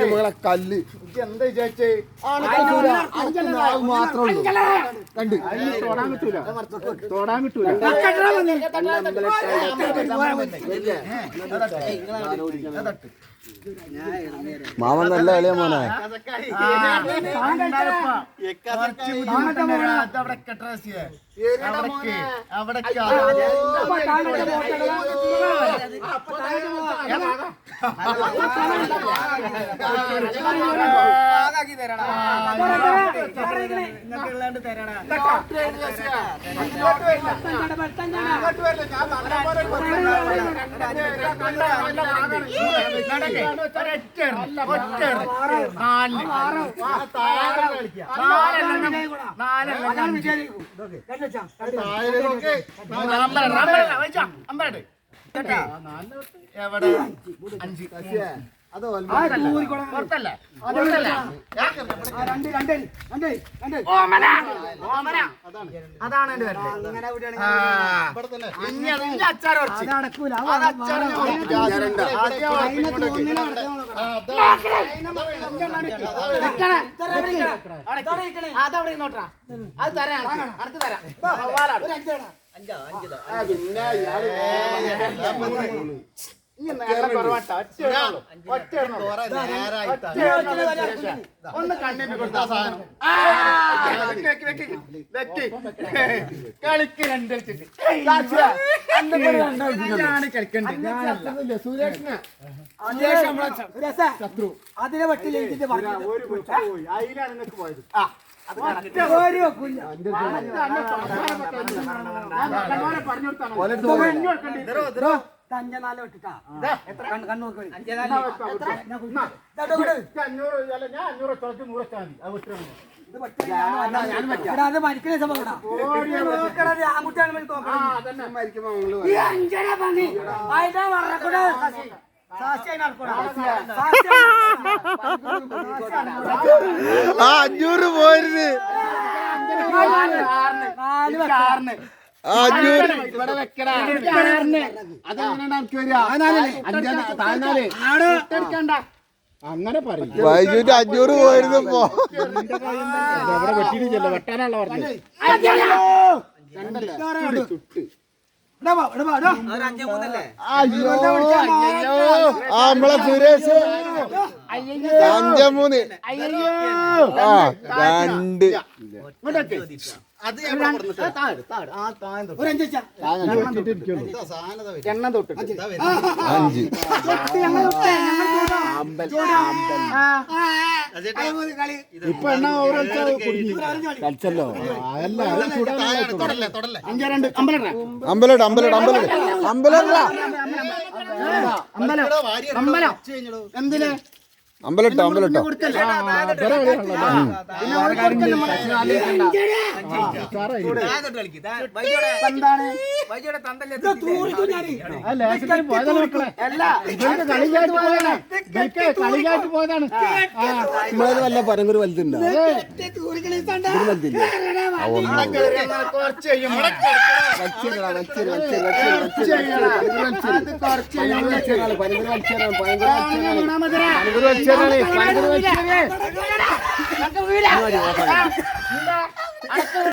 മകളെ കല്ല് എന്താ വിചാരിച്ചേ മാത്രമേ തൊടാൻ കിട്ടൂല മാമൻ നല്ല കളിയാ മോനെ എവിടെ 5 അതാണ് അതവിടെ നോട്ടാ അത് തരാം അടുത്ത് തരാം പിന്നെ ഒന്ന് കണ്ണിന് കൊടുത്ത സാധനം കളിക്ക് രണ്ടടിച്ചിട്ട് കളിക്കണ്ടേ സുരേഷിന് ശത്രു അതിനെ പറ്റില്ല അതിലാണ് നിങ്ങൾക്ക് പോയത് അഞ്ഞൂറ് അത് മരിക്കുന്ന സംഭവം പോരുത് അങ്ങനെ പറയും വൈകിട്ട് 500 പോയിരുന്നപ്പോ വെട്ടിയിട്ടില്ല വെട്ടാനുള്ള പറഞ്ഞു നമ്മളെ സുരേഷ് 5-3 എണ്ണ തൊട്ട് 5 ഇപ്പൊ എണ്ണ കളിച്ചല്ലോ എന്തിന് അമ്പലട്ടോ പോയതാണ് വല്ല പരങ്കൂര് വലുതുണ്ടോ ഭയങ്കര